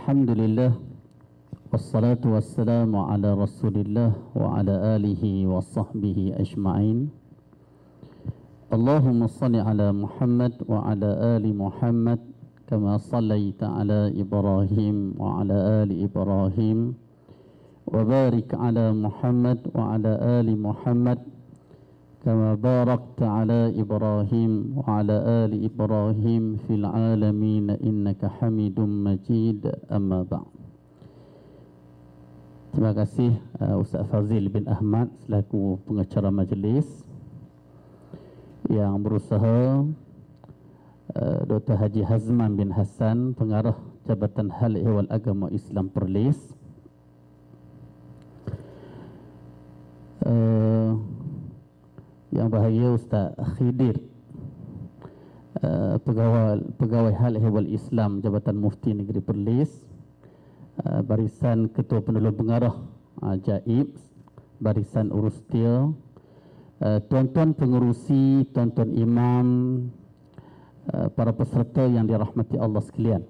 Alhamdulillah, wassalatu wassalamu ala rasulillah wa ala alihi wa sahbihi ajma'in. Allahumma salli ala Muhammad wa ala ali Muhammad kama sallaita ala Ibrahim wa ala ali Ibrahim wa barik ala Muhammad wa ala ali Muhammad kama barakta ala Ibrahim wa ala ali Ibrahim fil alamin innaka Hamidum Majid. Amma ba'd. Terima kasih Ustaz Fazil bin Ahmad selaku pengacara majlis yang berusaha, Dr. Haji Hazman bin Hassan, pengarah Jabatan Hal Ehwal Agama Islam Perlis, yang bahagia Ustaz Khidir, pegawai Hal Ehwal Islam Jabatan Mufti Negeri Perlis, barisan Ketua Penolong Pengarah Jaib, barisan Urustia, tuan-tuan pengerusi, tuan-tuan imam, para peserta yang dirahmati Allah sekalian.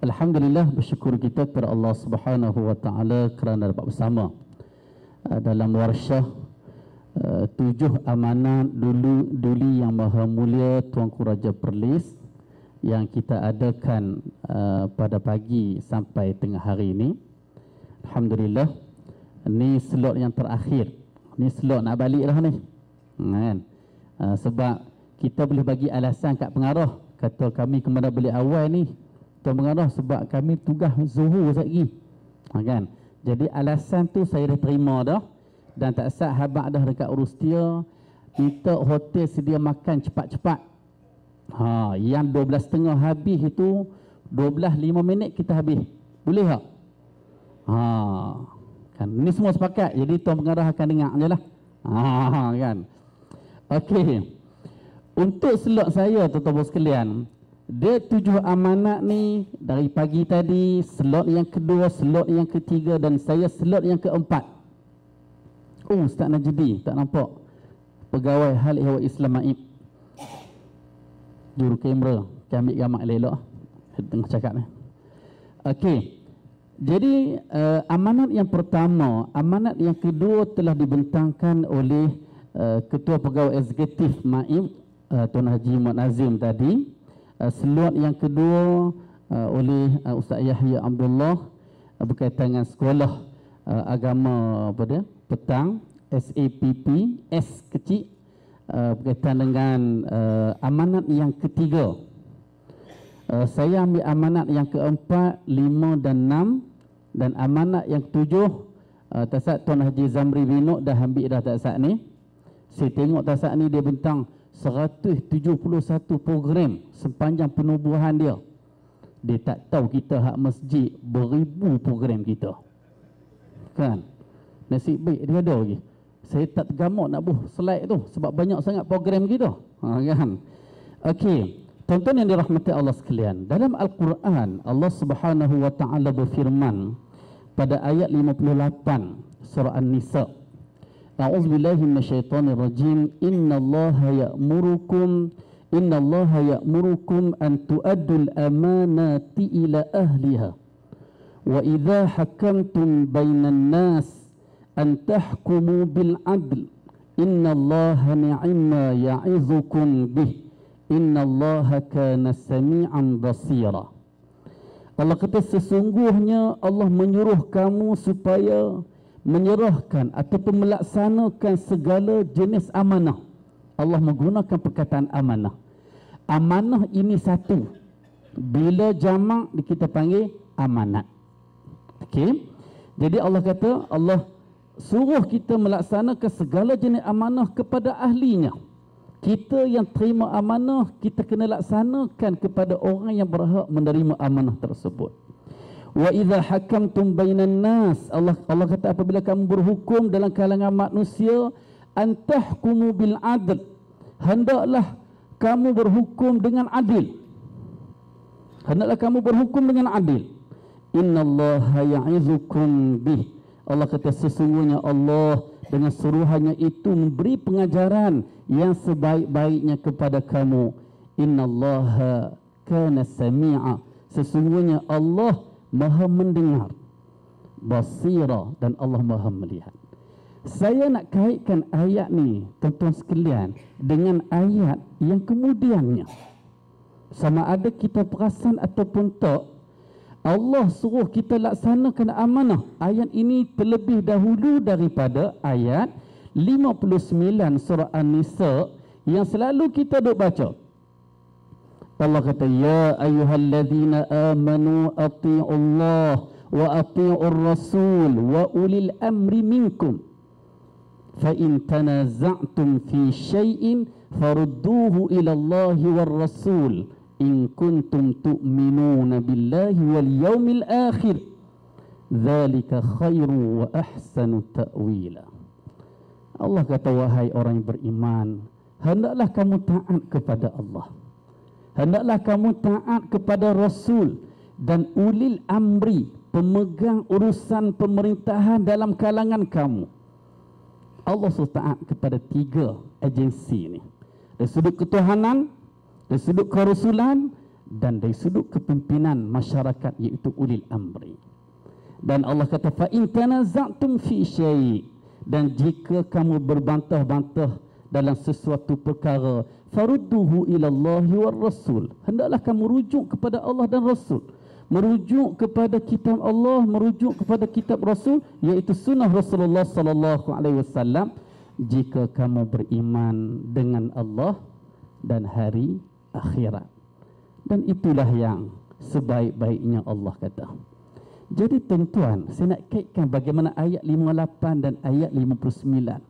Alhamdulillah, bersyukur kita kepada Allah Subhanahu wa taala kerana dapat bersama dalam warsyah 7 amanat Duli Yang Maha Mulia Tuanku Raja Perlis yang kita adakan pada pagi sampai tengah hari ini. Alhamdulillah, ni slot yang terakhir. Ni slot nak balik dah ni, kan? Sebab kita boleh bagi alasan kat pengarah, kata kami kemana balik awal ni Tuan Pengarah, sebab kami tugas zuhur lagi, kan? Jadi alasan tu saya dah terima dah, dan tak sah habaq dah dekat Urustia minta hotel sedia makan cepat-cepat. Yang 12.30 habis itu 12:05 kita habis. Boleh tak? Kan ni semua sepakat. Jadi Tuan Pengarah akan dengar je lah. Kan. Okey. Untuk slot saya tuan-tuan sekalian, dia 7 amanat ni dari pagi tadi, slot yang kedua, slot yang ketiga, dan saya slot yang keempat. Ustaz Najdi tak nampak, pegawai Hal Ehwal Islam Maib, juru kamera, kita ambil gambar elok tengah cakap ni. Okey, jadi amanat yang pertama, amanat yang kedua telah dibentangkan oleh Ketua Pegawai Eksekutif Maib, Tuan Haji Muhammad Nazim tadi. Slot yang kedua oleh Ustaz Yahya Abdullah berkaitan dengan sekolah agama pada petang, SAPP, S kecil, berkaitan dengan amanat yang ketiga. Saya ambil amanat yang keempat, 5 dan 6, dan amanat yang ketujuh tasat Tuan Haji Zamri Binok dah ambil dah tasat ni. Saya tengok tasat ni dia bentang 171 program sepanjang penubuhan dia. Dia tak tahu kita hak masjid beribu program kita, kan? Nasib baik dia ada lagi. Saya tak tergamak nak buh slide tu sebab banyak sangat program kita, kan? Okey, tuan-tuan yang dirahmati Allah sekalian, dalam Al-Quran Allah Subhanahu wa taala berfirman pada ayat 58 surah An-Nisa, A'udzubillahi minasyaitonir rajim, innallaha ya'murukum an tu'addul amanati ila ahliha wa idza hakamtum bainan nas an tahkumu bil adl innallaha ni'ma ya'izukum bih innallaha kana sami'an basira. Allah kata sesungguhnya Allah menyuruh kamu supaya menyerahkan ataupun melaksanakan segala jenis amanah. Allah menggunakan perkataan amanah. Amanah ini satu, bila jamak kita panggil amanat. Okey. Jadi Allah kata Allah suruh kita melaksanakan segala jenis amanah kepada ahlinya. Kita yang terima amanah, kita kena laksanakan kepada orang yang berhak menerima amanah tersebut. Wa idza hakamtum bainan nas, Allah kata apabila kamu berhukum dalam kalangan manusia, antahkumu bil adl, hendaklah kamu berhukum dengan adil. Hendaklah kamu berhukum dengan adil. Innallaha ya'izukum bih, Allah kata sesungguhnya Allah dengan suruhannya itu memberi pengajaran yang sebaik-baiknya kepada kamu. Innallaha kana sami'a, sesungguhnya Allah Maha mendengar, basira, dan Allah Maha melihat. Saya nak kaitkan ayat ni, tuan-tuan sekalian, dengan ayat yang kemudiannya. Sama ada kita perasan ataupun tak, Allah suruh kita laksanakan amanah. Ayat ini terlebih dahulu daripada ayat 59 surah An-Nisa yang selalu kita duk baca. Allah kata, ya ayyuhalladzina amanu ati'ullah wa ati'ur rasul wa ulil amri minkum. فَإِن تَنَازَعْتُمْ فِي شَيْءٍ فَرُدُّوهُ إِلَى اللَّهِ وَالرَّسُولِ إِن كُنتُمْ تُؤْمِنُونَ بِاللَّهِ وَالْيَوْمِ الْآخِرِ ذَلِكَ خَيْرٌ وَأَحْسَنُ تَأْوِيلًا. Allah kata, wahai orang yang beriman, hendaklah kamu taat kepada Allah, hendaklah kamu taat kepada Rasul dan ulil amri, pemegang urusan pemerintahan dalam kalangan kamu. Allah suruh taat kepada 3 agensi ni. Dari sudut ketuhanan, dari sudut kerasulan, dan dari sudut kepimpinan masyarakat, iaitu ulil amri. Dan Allah kata, fa in tanaza'tum fi syai', dan jika kamu berbantah-bantah dalam sesuatu perkara, farudduhu ila Allah war rasul, hendaklah kamu rujuk kepada Allah dan Rasul. Merujuk kepada kitab Allah, merujuk kepada kitab Rasul, iaitu sunnah Rasulullah sallallahu alaihi wasallam, jika kamu beriman dengan Allah dan hari akhirat. Dan itulah yang sebaik-baiknya, Allah kata. Jadi tuan-tuan, saya nak kaitkan bagaimana ayat 58 dan ayat 59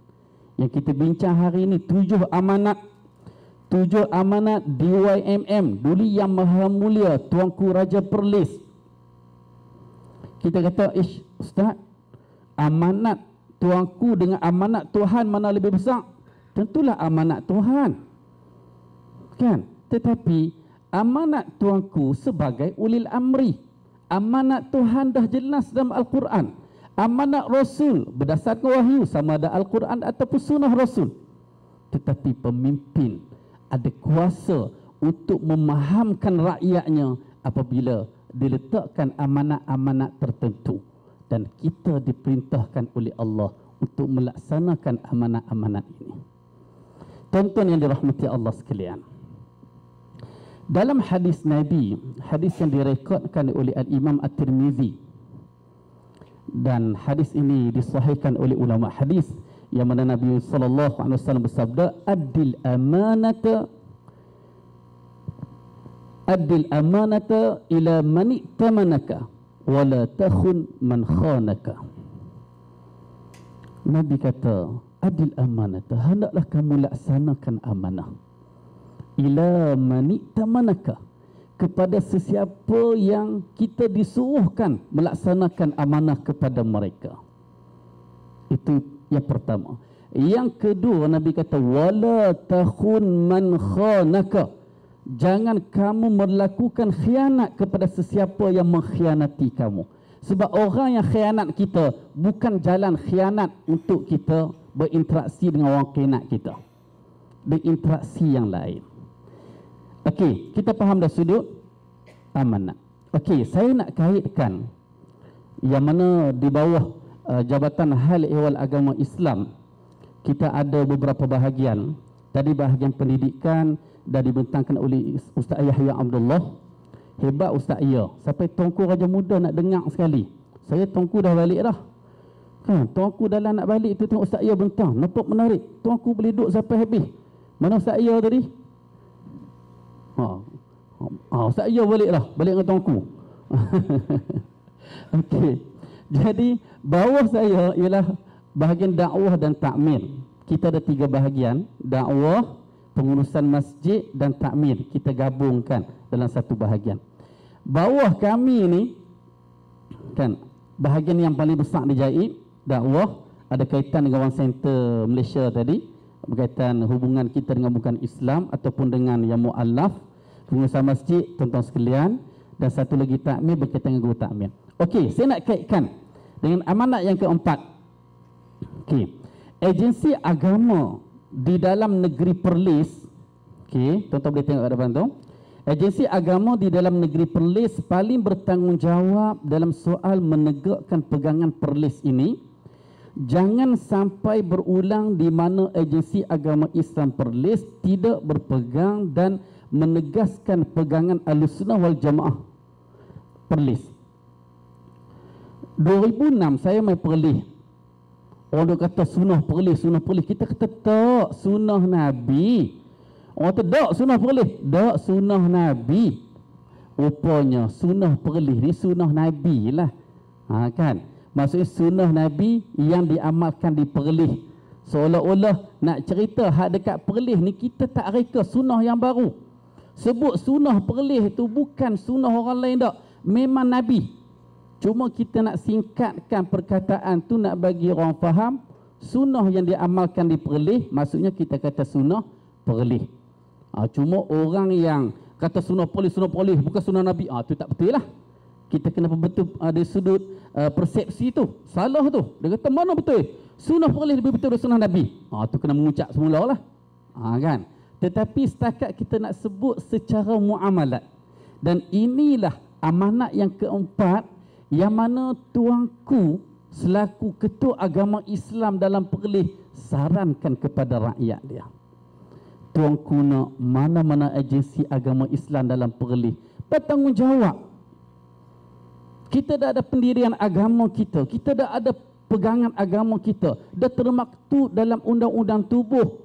yang kita bincang hari ini. 7 amanat DYMM, Duli Yang Maha Mulia Tuanku Raja Perlis. Kita kata, Ustaz, amanat tuanku dengan amanat Tuhan mana lebih besar? Tentulah amanat Tuhan, kan? Tetapi amanat tuanku sebagai ulil amri, amanat Tuhan dah jelas dalam Al-Quran. Amanat Rasul berdasarkan wahyu, sama ada Al-Quran ataupun sunnah Rasul. Tetapi pemimpin ada kuasa untuk memahamkan rakyatnya apabila diletakkan amanat-amanat tertentu, dan kita diperintahkan oleh Allah untuk melaksanakan amanat-amanat ini. Tuan-tuan yang dirahmati Allah sekalian, dalam hadis Nabi, hadis yang direkodkan oleh Al-Imam At-Tirmizi, dan hadis ini disahihkan oleh ulama hadis, yang mana Nabi sallallahu alaihi wasallam bersabda, Addil amanata ila man i'tamanaka wa la takhun man khanaka. Nabi kata, adil amanata, hendaklah kamu laksanakan amanah, ila man i'tamanaka, kepada sesiapa yang kita disuruhkan melaksanakan amanah kepada mereka. Itu yang pertama. Yang kedua, Nabi kata, wala takhun man khanaka, jangan kamu melakukan khianat kepada sesiapa yang mengkhianati kamu. Sebab orang yang khianat kita bukan jalan khianat untuk kita berinteraksi dengan orang khianat kita, berinteraksi yang lain. Okey, kita faham dah sudut amanat. Okey, saya nak kaitkan yang mana di bawah Jabatan Hal Ehwal Agama Islam, kita ada beberapa bahagian. Tadi bahagian pendidikan dah dibentangkan oleh Ustaz Yahya Abdullah. Hebat Ustaz Ya, sampai Tuanku Raja Muda nak dengar sekali. Saya Tuanku dah balik dah, kan? Tuanku dalam nak balik tu tengok Ustaz Ya bentang, nampak menarik. Tuanku boleh duduk sampai habis. Mana Ustaz Ya tadi? Ustaz Ya balik dah, balik dengan Tuanku. Okey. Jadi bawah saya ialah bahagian dakwah dan takmir. Kita ada 3 bahagian, dakwah, pengurusan masjid dan takmir. Kita gabungkan dalam satu bahagian. Bawah kami ni, kan, bahagian yang paling besar di Jaib, dakwah, ada kaitan dengan One Center Malaysia tadi, berkaitan hubungan kita dengan bukan Islam ataupun dengan yang mu'alaf, pengurusan masjid, tuan-tuan sekalian, dan satu lagi takmir, berkaitan dengan guru takmir. Okey, saya nak kaitkan dengan amanat yang keempat. Okey, agensi agama di dalam negeri Perlis. Okey, tuan-tuan boleh tengok kat depan tu. Agensi agama di dalam negeri Perlis paling bertanggungjawab dalam soal menegakkan pegangan Perlis ini. Jangan sampai berulang di mana agensi agama Islam Perlis tidak berpegang dan menegaskan pegangan Ahlussunnah wal Jamaah Perlis. 2006 saya main Perlis. Orang kata sunnah Perlis, sunnah Perlis. Kita kata tak, sunnah Nabi. Orang kata tak, sunnah Perlis. Tak, sunnah Nabi. Rupanya sunnah Perlis ni sunnah Nabi lah. Kan? Maksudnya sunnah Nabi yang diamalkan di Perlis. Seolah-olah nak cerita hak dekat Perlis ni kita tak reka sunnah yang baru. Sebut sunnah Perlis tu bukan sunnah orang lain tak. Memang Nabi. Cuma kita nak singkatkan perkataan tu nak bagi orang faham sunnah yang diamalkan di Perlis, maksudnya kita kata sunnah Perlis. Cuma orang yang kata sunnah Perlis bukan sunnah Nabi, tu tak betul lah. Kita kena betul ada sudut persepsi tu. Salah tu. Dia kata mana betul? Sunnah Perlis lebih betul dari sunnah Nabi. Tu kena mengucap semula lah. Kan? Tetapi setakat kita nak sebut secara muamalat. Dan inilah amanat yang keempat yang mana tuanku selaku ketua agama Islam dalam Perlis sarankan kepada rakyat dia. Tuanku nak mana-mana agensi agama Islam dalam Perlis bertanggungjawab. Kita dah ada pendirian agama kita. Kita dah ada pegangan agama kita. Dah termaktub dalam undang-undang tubuh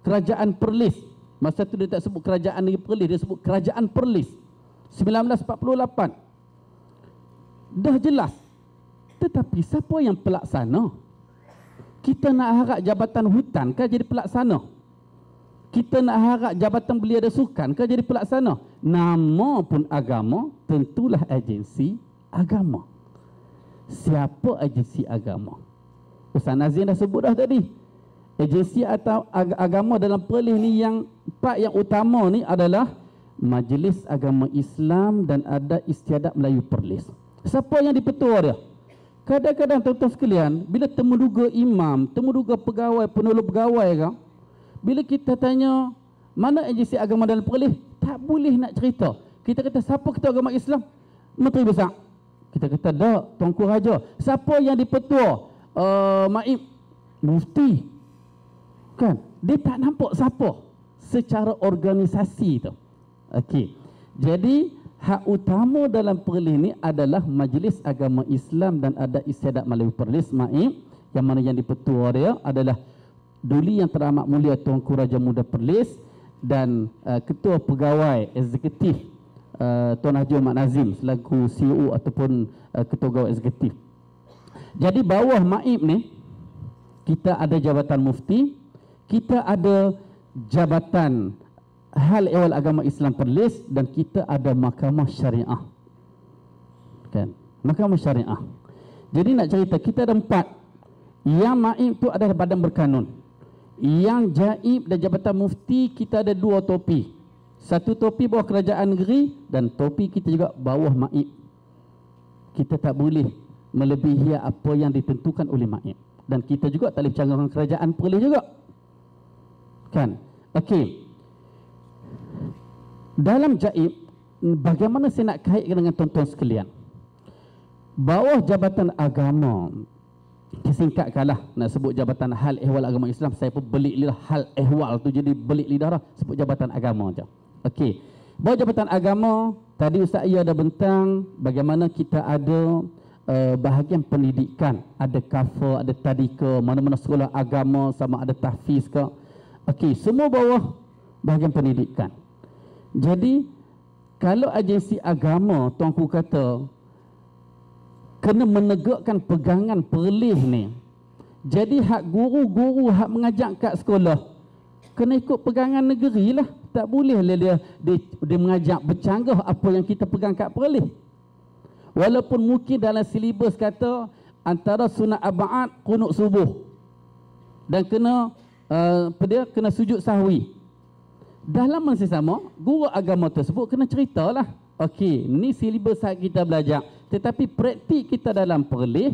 Kerajaan Perlis. Masa tu dia tak sebut Kerajaan Negeri Perlis, dia sebut Kerajaan Perlis. 1948. Dah jelas. Tetapi siapa yang pelaksana? Kita nak harap Jabatan Hutan kan jadi pelaksana? Kita nak harap Jabatan Belia dan Sukan kan jadi pelaksana? Nama pun agama, tentulah agensi agama. Siapa agensi agama? Ustaz Nazim dah sebut dah tadi. Agensi atau agama dalam Perlis ni yang part yang utama ni adalah Majlis Agama Islam dan Adat Istiadat Melayu Perlis. Siapa yang dipetua dia? Kadang-kadang tuan-tuan sekalian, bila temuduga imam, temuduga pegawai, penolong pegawai kan, bila kita tanya mana agensi agama dalam Perlis, tak boleh nak cerita. Kita kata siapa ketua agama Islam? Menteri Besar. Kita kata tak, Tuanku Raja. Siapa yang dipetua? Maib, Mufti. Kan? Dia tak nampak siapa secara organisasi tu. Okey. Jadi hak utama dalam Perlis ni adalah Majlis Agama Islam dan Adat Istiadat Melayu Perlis, Maib, yang mana yang dipetua dia adalah Duli Yang Teramat Mulia Tuanku Raja Muda Perlis dan Ketua Pegawai Eksekutif Tuan Haji Ahmad Nazim selaku CEO ataupun Ketua Pegawai Eksekutif. Jadi bawah Maib ni kita ada Jabatan Mufti, kita ada Jabatan Hal Ehwal Agama Islam Perlis dan kita ada Mahkamah Syariah. Kan? Mahkamah Syariah. Jadi nak cerita kita ada 4. Yang Maib tu adalah badan berkanun. Yang Jaib dan Jabatan Mufti kita ada 2 topi. Satu topi bawah kerajaan negeri dan topi kita juga bawah Maib. Kita tak boleh melebihi apa yang ditentukan oleh Maib. Dan kita juga tak boleh bercanggah dengan kerajaan Perlis juga. Kan? Okey. Dalam Jaib, bagaimana saya nak kaitkan dengan tuan-tuan sekalian? Bawah Jabatan Agama, disingkatkanlah nak sebut Jabatan Hal Ehwal Agama Islam, saya pun belik lidah hal ehwal tu jadi belik lidah dah, sebut Jabatan Agama je. Okey. Bawah Jabatan Agama, tadi Ustaz Ia ada bentang bagaimana kita ada bahagian pendidikan, ada kafa, ada tadika, mana-mana sekolah agama sama ada tahfiz ke. Okey, semua bawah bahagian pendidikan. Jadi kalau agensi agama tuanku kata kena menegakkan pegangan Perlis ni, jadi hak guru-guru hak mengajar kat sekolah kena ikut pegangan negeri lah. Tak boleh dia mengajar bercanggah apa yang kita pegang kat Perlis. Walaupun mungkin dalam silibus kata antara sunat ab'ad qunut subuh dan kena kena sujud sahwi. Dalam masa sama, guru agama tersebut kena ceritalah. Okey, ni silibus kita belajar. Tetapi praktik kita dalam Perlis,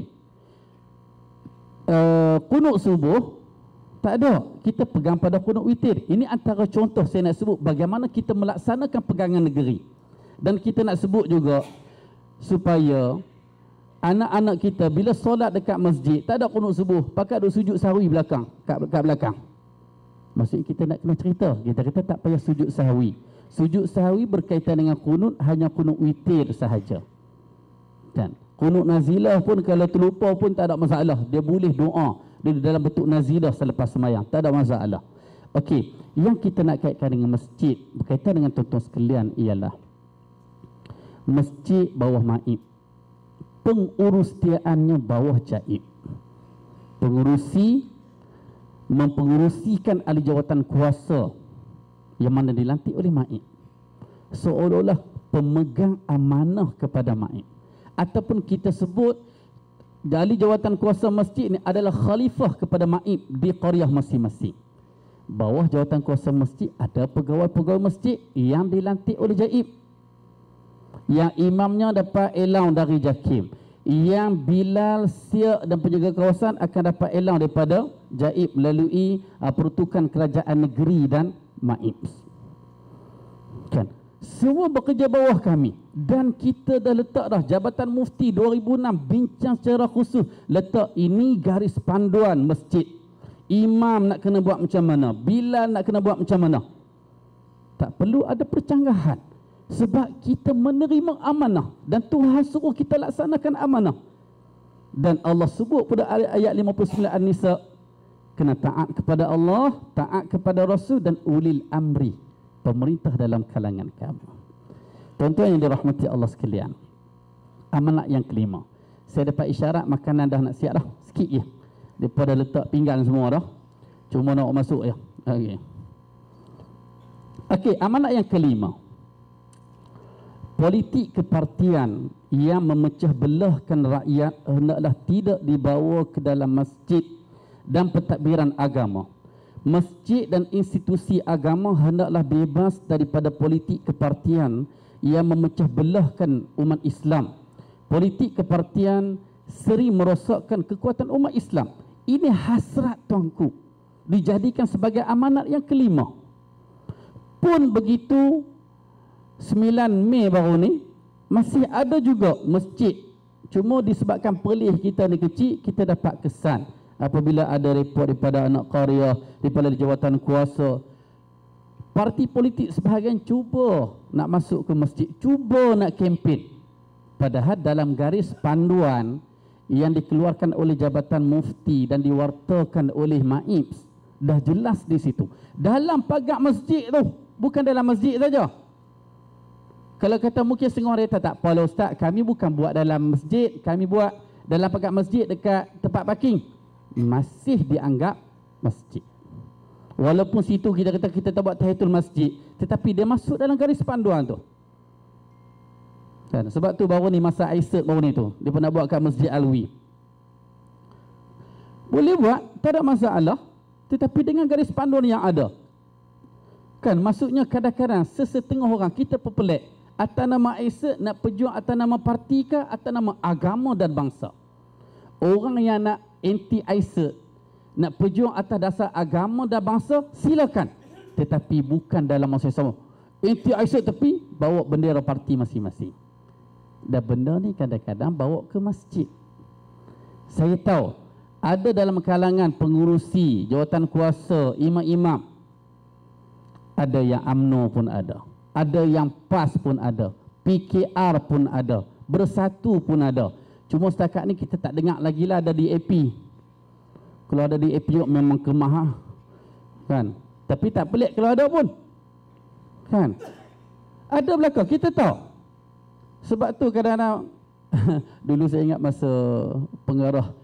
qunut subuh Tak ada. Kita pegang pada kunut witir. Ini antara contoh saya nak sebut bagaimana kita melaksanakan pegangan negeri. Dan kita nak sebut juga supaya anak-anak kita bila solat dekat masjid tak ada kunut subuh, pakai duk sujud sahwi belakang, kat belakang. Maksudnya kita nak kena cerita, kita kata tak payah sujud sahwi. Sujud sahwi berkaitan dengan kunut hanya kunut witir sahaja. Kan? Kunut nazilah pun kalau terlupa pun tak ada masalah. Dia boleh doa dia dalam bentuk nazilah selepas sembahyang, tak ada masalah. Okey, yang kita nak kaitkan dengan masjid berkaitan dengan tuan-tuan sekalian ialah masjid bawah maib, pengurustiaannya bawah jaib. Mempengurusikan ahli jawatan kuasa yang mana dilantik oleh maib, seolah-olah pemegang amanah kepada maib. Ataupun kita sebut ahli jawatan kuasa masjid ini adalah khalifah kepada maib di qaryah masing-masing. Bawah jawatan kuasa masjid ada pegawai-pegawai masjid yang dilantik oleh jaib, yang imamnya dapat elang dari JAKIM, yang Bilal, Siak dan penjaga kawasan akan dapat elang daripada jaib melalui peruntukan kerajaan negeri dan maib. Kan? Semua bekerja bawah kami. Dan kita dah letak dah Jabatan Mufti 2006 bincang secara khusus, letak ini garis panduan masjid. Imam nak kena buat macam mana, Bilal nak kena buat macam mana. Tak perlu ada percanggahan, sebab kita menerima amanah dan Tuhan suruh kita laksanakan amanah. Dan Allah sebut pada ayat 59 An-Nisa, kena taat kepada Allah, taat kepada Rasul dan ulil amri, pemerintah dalam kalangan kamu. Tuan-tuan yang dirahmati Allah sekalian, amanat yang kelima. Saya dapat isyarat makanan dah nak siap dah. Sikit je. Daripada letak pinggan semua dah. Cuma nak masuk je. Okey, amanat yang kelima. Politik kepartian yang memecah belahkan rakyat hendaklah tidak dibawa ke dalam masjid dan pentadbiran agama. Masjid dan institusi agama hendaklah bebas daripada politik kepartian yang memecah belahkan umat Islam. Politik kepartian sering merosakkan kekuatan umat Islam. Ini hasrat tuanku dijadikan sebagai amanat yang kelima. Pun begitu 9 Mei baru ni masih ada juga masjid. Cuma disebabkan pelih kita ni kecil, kita dapat kesan apabila ada report daripada anak qaryah, daripada jawatan kuasa, parti politik sebahagian cuba nak masuk ke masjid, cuba nak kempen. Padahal dalam garis panduan yang dikeluarkan oleh Jabatan Mufti dan diwartakan oleh MAIB, dah jelas di situ. Dalam pagar masjid tu, bukan dalam masjid saja. Kalau kata mungkin setengah orang tak apa Ustaz, kami bukan buat dalam masjid, kami buat dalam pagar masjid dekat tempat parking. Masih dianggap masjid. Walaupun situ kita kata kita tak buat tahiyatul masjid, tetapi dia masuk dalam garis panduan tu. Kan? Sebab tu baru ni masa Aisyah baru ni tu, dia pernah buat kat Masjid Alwi. Boleh buat, tak ada masalah, tetapi dengan garis panduan yang ada. Kan maksudnya kadang-kadang sesetengah orang kita pelik atas nama Aisyah nak perjuang atas nama parti ke atas nama agama dan bangsa. Orang yang nak anti Aisyah, nak perjuang atas dasar agama dan bangsa, silakan. Tetapi bukan dalam masa sama. Anti Aisyah tapi bawa bendera parti masing-masing. Dan benda ni kadang-kadang bawa ke masjid. Saya tahu ada dalam kalangan pengurusi, jawatan kuasa, imam-imam, ada yang UMNO pun ada, ada yang PAS pun ada, PKR pun ada, Bersatu pun ada. Cuma setakat ni kita tak dengar lagi lah ada DAP. Kalau ada DAP memang kemah kan. Tapi tak pelik kalau ada pun. Kan? Ada belakang, kita tahu. Sebab tu kadang-kadang dulu saya ingat masa pengarah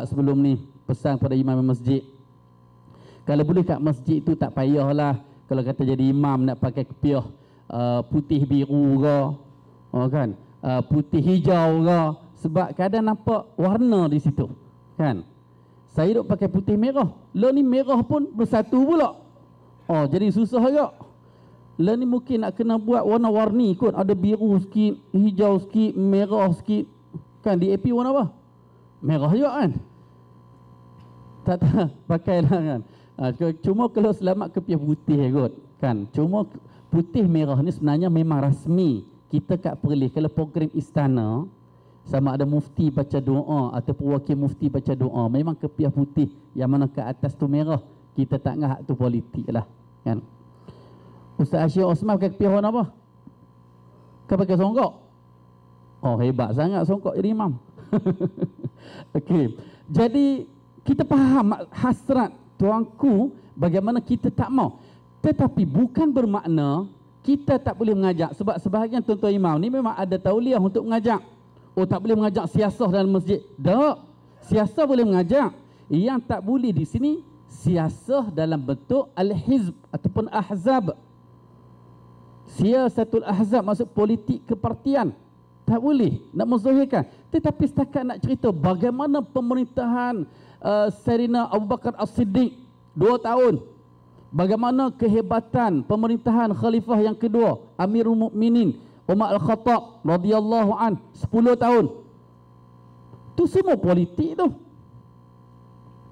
sebelum ni pesan pada imam masjid, kalau boleh kat masjid tu tak payahlah kalau kata jadi imam nak pakai kepiah putih biru ke, kan, putih hijau ke, sebab kadang nampak warna di situ, kan. Saya duk pakai putih merah, lah ni merah pun bersatu pula. Oh, jadi susah juga. Lah ni mungkin nak kena buat warna-warni kot, ada biru sikit, hijau sikit, merah sikit. Kan DAP warna apa? Merah juga kan. Tak pakailah kan. Cuma kalau selamat kepiah putih kot kan. Cuma putih merah ni sebenarnya memang rasmi kita kat Perlis. Kalau program istana sama ada mufti baca doa ataupun wakil mufti baca doa, memang kepiah putih yang mana ke atas tu merah. Kita tak ngah tu politik lah kan. Ustaz Asyik Osman pakai kepiah warna apa? Kau pakai songkok? Oh, hebat sangat songkok jadi imam. Okey. Jadi kita faham hasrat tuanku bagaimana kita tak mau. Tetapi bukan bermakna kita tak boleh mengajak. Sebab sebahagian tuan-tuan imam ni memang ada tauliah untuk mengajak. Oh, tak boleh mengajak siasah dalam masjid. Tak. Siasah boleh mengajak. Yang tak boleh di sini siasah dalam bentuk al-hizb ataupun ahzab. Siasatul ahzab maksud politik kepartian. Tak boleh nak menzahirkan. Tetapi setakat nak cerita bagaimana pemerintahan Sayyidina Abu Bakar As-Siddiq 2 tahun. Bagaimana kehebatan pemerintahan khalifah yang kedua Amirul Mukminin Umar Al-Khattab radhiyallahu an 10 tahun. Tu semua politik tu.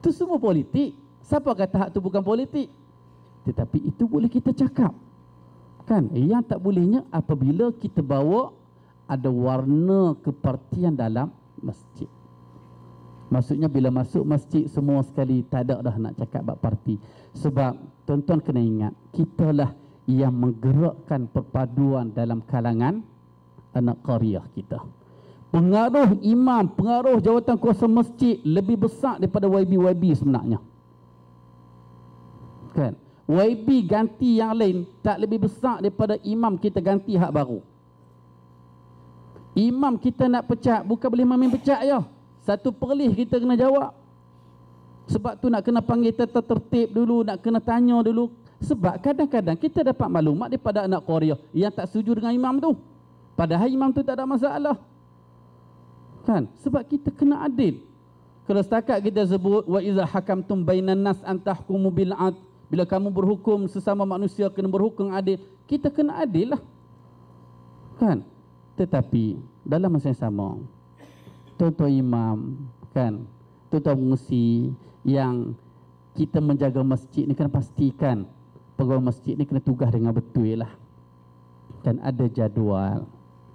Tu semua politik. Siapa kata hak tu bukan politik? Tetapi itu boleh kita cakap. Kan? Yang tak bolehnya apabila kita bawa ada warna kepartian dalam masjid. Maksudnya bila masuk masjid semua sekali tak ada dah nak cakap bab parti. Sebab tuan-tuan kena ingat, kitalah yang menggerakkan perpaduan dalam kalangan anak qaryah kita. Pengaruh imam, pengaruh jawatan kuasa masjid lebih besar daripada YB sebenarnya. Kan? YB ganti yang lain tak lebih besar daripada imam kita ganti hak baru. Imam kita nak pecat, bukan boleh main pecat je. Satu Perlis kita kena jawab. Sebab tu nak kena panggil tata tertib dulu, nak kena tanya dulu. Sebab kadang-kadang kita dapat maklumat daripada anak Korea yang tak setuju dengan imam tu. Padahal imam tu tak ada masalah. Kan? Sebab kita kena adil. Kalau setakat kita sebut wa iza hakamtum bainan nas an tahkumu bil adl, bila kamu berhukum sesama manusia kena berhukum adil, kita kena adil lah. Kan? Tetapi dalam masa yang sama, tuan-tuan imam, kan, tuan-tuan pengurusi yang kita menjaga masjid ni kena pastikan pegawai masjid ni kena tugas dengan betul lah. Kan ada jadual,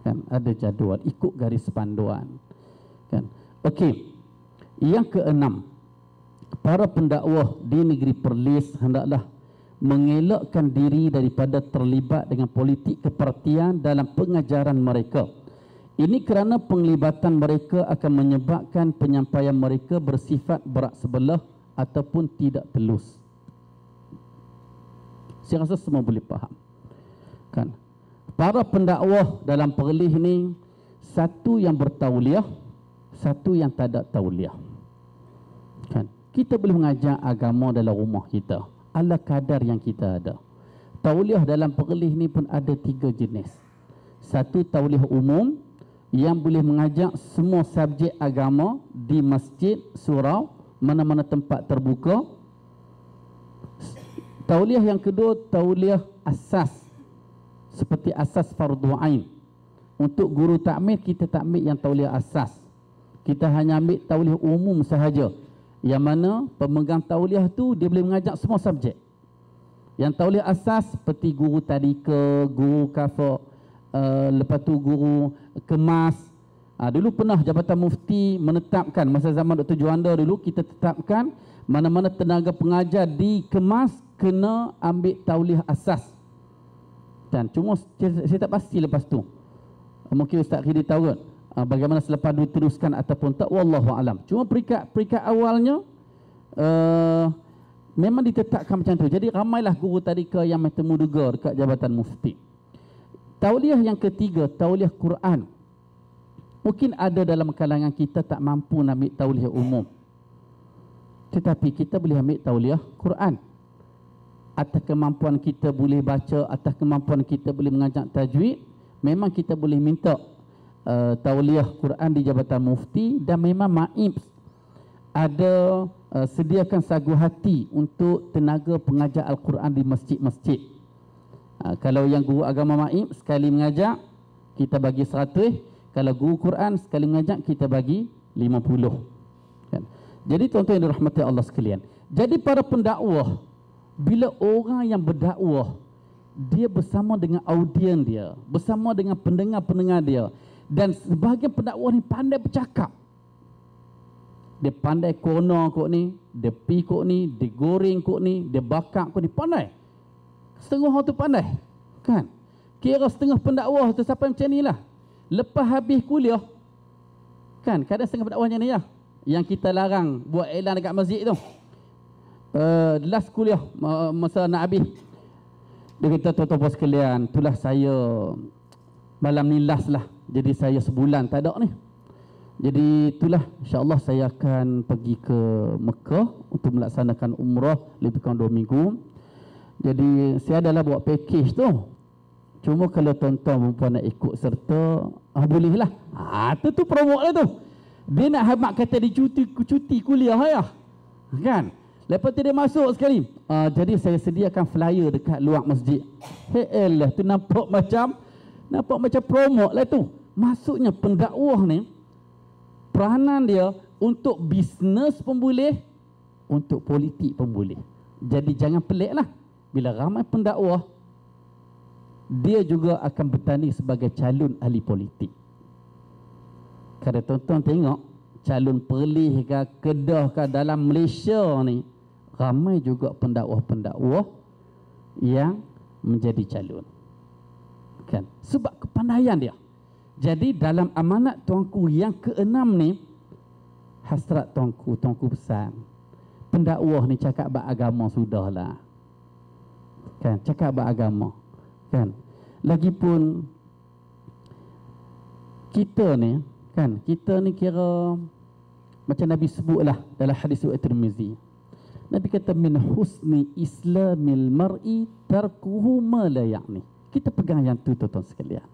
kan ada jadual, ikut garis panduan. Kan? Okey. Yang keenam, para pendakwah di negeri Perlis hendaklah mengelakkan diri daripada terlibat dengan politik kepartian dalam pengajaran mereka. Ini kerana penglibatan mereka akan menyebabkan penyampaian mereka bersifat berat sebelah ataupun tidak telus. Saya rasa semua boleh faham. Kan? Para pendakwah dalam Perlis ni, satu yang bertauliah, satu yang tak ada tauliah. Kan? Kita boleh mengajar agama dalam rumah kita ala kadar yang kita ada. Tauliah dalam Perlis ni pun ada 3 jenis. Satu tauliah umum yang boleh mengajak semua subjek agama di masjid, surau, mana-mana tempat terbuka. Tauliah yang kedua tauliah asas, seperti asas fardu ain. Untuk guru takmir kita tak ambil yang tauliah asas. Kita hanya ambil tauliah umum sahaja. Yang mana pemegang tauliah tu dia boleh mengajak semua subjek. Yang tauliah asas seperti guru tadika, guru kafa, lepas tu guru kemas. Dulu pernah Jabatan Mufti menetapkan masa zaman Dr. Juanda dulu, kita tetapkan mana-mana tenaga pengajar di kemas kena ambil tauliah asas. Dan cuma saya tak pasti lepas tu. Mungkin Ustaz Khidi tahu kan? Bagaimana selepas diteruskan ataupun tak, wallahu alam. Cuma peringkat awalnya memang ditetapkan macam tu. Jadi ramailah guru tadika yang bertemu juga dekat Jabatan Mufti. Tauliah yang ketiga, tauliah Quran. Mungkin ada dalam kalangan kita tak mampu nak ambil tauliah umum. Tetapi kita boleh ambil tauliah Quran. Atas kemampuan kita boleh baca, atas kemampuan kita boleh mengajak tajwid, memang kita boleh minta tauliah Quran di Jabatan Mufti. Dan memang MAIB ada sediakan sagu hati untuk tenaga pengajar Al-Quran di masjid-masjid. Kalau yang guru agama MAIB sekali mengajak kita bagi 100, kalau guru Quran sekali mengajak kita bagi 50. Kan? Jadi tuan-tuan yang dirahmati Allah sekalian, Jadi para pendakwah, bila orang yang berdakwah, dia bersama dengan audien dia, bersama dengan pendengar-pendengar dia. Dan sebahagian pendakwah ni pandai bercakap. Dia pandai kono kok ni, dia pi kok ni, dia goreng kok ni, dia bakar kok ni, pandai. Setengah orang tu pandai, kan? Kira setengah pendakwah tu sampai macam ni lah. Lepas habis kuliah, kan, kadang setengah pendakwahnya ni lah, yang kita larang buat iklan dekat masjid tu. Last kuliah, masa nak habis, dia kata, tuan-tuan puan sekalian, itulah saya malam ni last lah. Jadi saya sebulan tak ada ni. Jadi itulah, insyaAllah saya akan pergi ke Mekah untuk melaksanakan umrah lebih kurang 2 minggu. Jadi saya adalah buat package tu. Cuma kalau tuan-tuan perempuan nak ikut serta, boleh lah. Tu promote lah tu. Dia nak habak kata dia cuti kuliah ya. Kan? Lepas tu dia masuk sekali. Jadi saya sediakan flyer dekat luar masjid. Heelah, tu nampak macam promote lah tu. Maksudnya pendakwah ni, peranan dia untuk bisnes pun boleh, untuk politik pun boleh. Jadi jangan pelik lah. Bila ramai pendakwah, dia juga akan bertanding sebagai calon ahli politik. Kalau tuan-tuan tengok, calon Perlis ke Kedah ke dalam Malaysia ni, ramai juga pendakwah-pendakwah yang menjadi calon. Kan? Sebab kepandaian dia. Jadi dalam amanat tuanku yang ke-6 ni, hasrat tuanku pesan, pendakwah ni cakap beragama sudahlah. Kan, cakap beragama. Kan? Lagipun kita ni kira macam Nabi sebutlah dalam hadis riwayat Tirmizi. Nabi kata min husni islamil mar'i tarkuhu ma la ya'ni. Kita pegang yang tu tuan-tuan sekalian.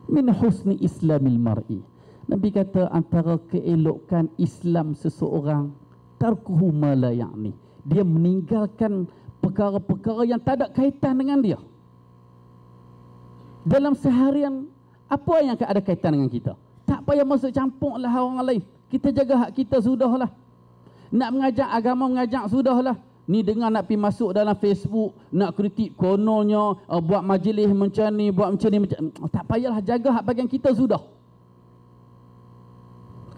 Min husni islamil mar'i. Nabi kata antara keelokan Islam seseorang, tarkuhu ma la ya'ni. Dia meninggalkan perkara-perkara yang tak ada kaitan dengan dia. Dalam seharian, apa yang ada kaitan dengan kita? Tak payah masuk campur lah orang lain. Kita jaga hak kita sudahlah. Nak mengajak agama, mengajak sudahlah. Ni dengar nak pergi masuk dalam Facebook, nak kritik kononnya, buat majlis macam ni, buat macam ni, tak payahlah, jaga hak bagian kita sudah.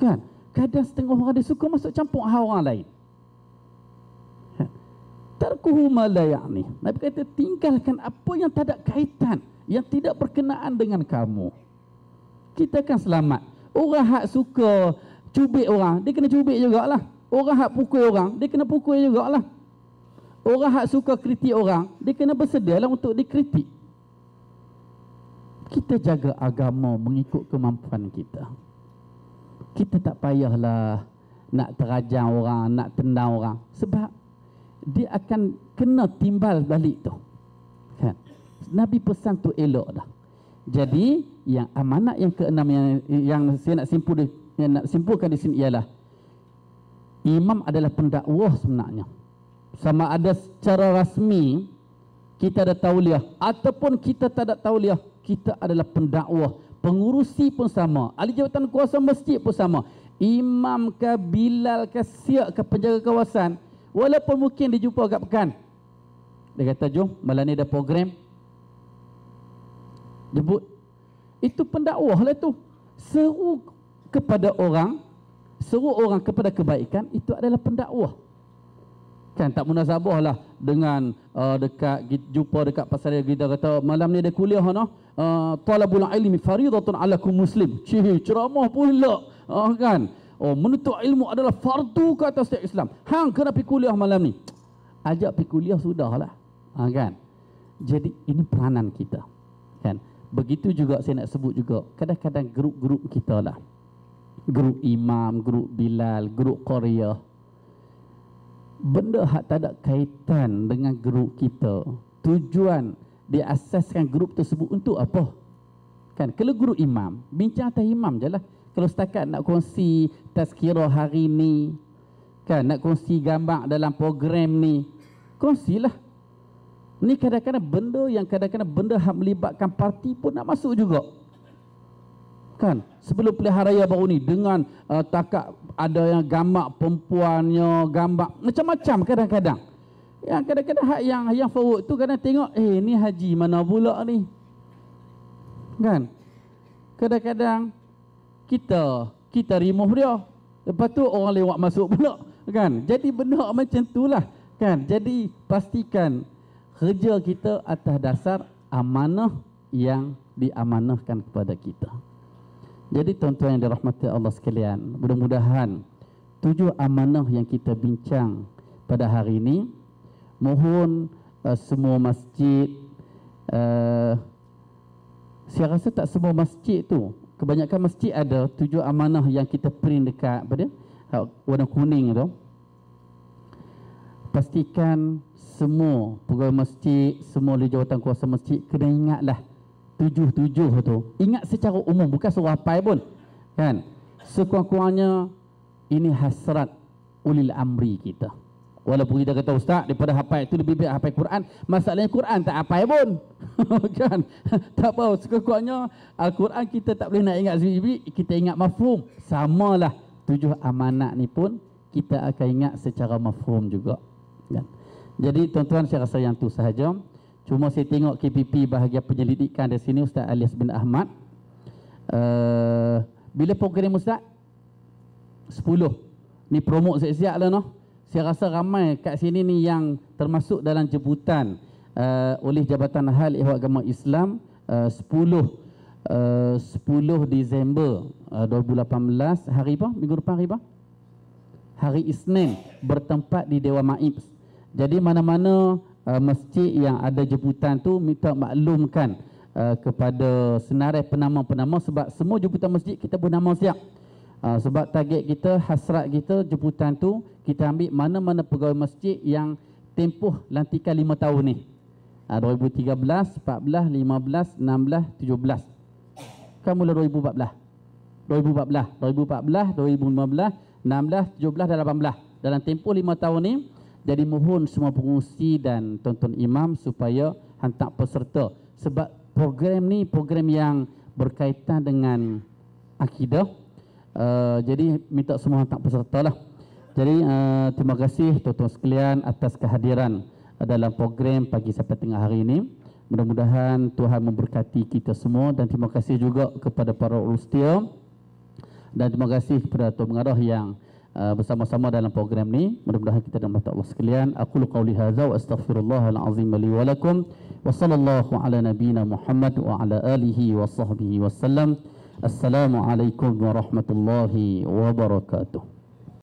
Kan? Kadang setengah orang dia suka masuk campur hak orang lain. Tarkuhu ma la ya'ni. Nabi kata tinggalkan apa yang tak ada kaitan, yang tidak berkenaan dengan kamu. Kita akan selamat. Orang hak suka cubit orang, dia kena cubit jugalah. Orang hak pukul orang, dia kena pukul jugalah. Orang hak suka kritik orang, dia kena bersedialah untuk dikritik. Kita jaga agama mengikut kemampuan kita. Kita tak payahlah nak terajang orang, nak tendang orang, sebab dia akan kena timbal balik tu. Kan? Nabi pesan tu elok dah. Jadi yang amanat yang ke-6 yang saya nak simpulkan di sini ialah imam adalah pendakwah sebenarnya. Sama ada secara rasmi kita ada tauliah ataupun kita tak ada tauliah, kita adalah pendakwah. Pengurusi pun sama, ahli jawatan kuasa masjid pun sama. Imam ke Bilal ke Siak ke penjaga kawasan, walaupun mungkin dia jumpa kat pekan, dia kata jom malam ni ada program, jemput. Itu pendakwah lah tu. Seru orang kepada kebaikan, itu adalah pendakwah. Kan tak munasabah lah dengan jumpa dekat pasar kita kata malam ni ada kuliah talabul ilmi faridatun ala kulli muslim. Ceramah pula kan. Menuntut ilmu adalah fardu ke atas setiap Islam. Hang kena pergi kuliah malam ni. Ajak pergi kuliah sudahlah. Kan. Jadi ini peranan kita. Kan. Begitu juga saya nak sebut juga, kadang-kadang grup-grup kita lah. Grup imam, grup Bilal, grup Qaryah. Benda hak tak ada kaitan dengan grup kita. Tujuan dia asaskan grup tersebut untuk apa? Kan, kalau grup imam, bincang atas imam je lah. Kalau setakat nak kongsi tazkirah hari ni, kan, nak kongsi gambar dalam program ni, kongsilah. Ni kadang-kadang benda yang benda hak melibatkan parti pun nak masuk juga. Kan sebelum pilihan raya baru ni dengan takak ada yang gambar perempuannya, gambar macam-macam kadang-kadang. Yang kadang-kadang yang forward tu kadang tengok ni haji mana pula ni. Kan? Kadang-kadang kita remove dia. Lepas tu orang lewat masuk pula. Kan? Jadi benda macam itulah. Kan? Jadi pastikan kerja kita atas dasar amanah yang diamanahkan kepada kita. Jadi tuan-tuan yang dirahmati Allah sekalian, mudah-mudahan 7 amanah yang kita bincang pada hari ini, mohon semua masjid, saya rasa tak semua masjid tu, kebanyakan masjid ada 7 amanah yang kita print dekat pada warna kuning tu. Pastikan semua pegawai masjid, semua ahli jawatan kuasa masjid kena ingatlah 7 tu. Ingat secara umum, bukan suruh hafal pun. Kan? Sekurang-kurangnya ini hasrat ulil amri kita. Walaupun kita kata ustaz, daripada hafal itu lebih baik hafal Quran. Masalahnya Quran tak hafal pun. Kan? Tak apa, sekurang-kurangnya Al-Quran kita tak boleh nak ingat sebiji-biji, kita ingat mafhum. Samalah 7 amanat ni pun kita akan ingat secara mafhum juga. Kan? Jadi tuan-tuan, saya rasa yang tu sahaja. Cuma saya tengok KPP bahagian penyelidikan di sini Ustaz Alias bin Ahmad. Bila program Ustaz? 10. Ni promote siap-siap lah noh. Saya rasa ramai kat sini ni yang termasuk dalam jemputan oleh Jabatan Hal Ehwal Agama Islam 10 Disember 2018. Hari apa? Minggu depan hari apa? Hari Isnin, bertempat di Dewan Maib. Jadi mana-mana masjid yang ada jemputan tu minta maklumkan kepada senarai penama-penama, sebab semua jemputan masjid kita bernama siap. Sebab target kita, hasrat kita, jemputan tu kita ambil mana-mana pegawai masjid yang tempoh lantikan 5 tahun ni. 2013, 14, 15, 16, 17. Kan mula 2014. 2015, 16, 17 dan 18. Dalam tempoh 5 tahun ni. Jadi mohon semua pengurusi dan tuan-tuan imam supaya hantar peserta. Sebab program ni program yang berkaitan dengan akidah. Jadi minta semua hantar peserta lah. Jadi terima kasih tuan-tuan sekalian atas kehadiran dalam program pagi sampai tengah hari ini. Mudah-mudahan Tuhan memberkati kita semua, dan terima kasih juga kepada para ulustya, dan terima kasih kepada Tuan Pengarah yang bersama-sama dalam program ni. Mudah-mudahan kita dirahmati Allah sekalian. Aqulu qawli hadza wa astaghfirullahal azim li wa lakum wa sallallahu ala nabiyyina Muhammad wa ala alihi wa sahbihi wasallam. Assalamualaikum warahmatullahi wabarakatuh.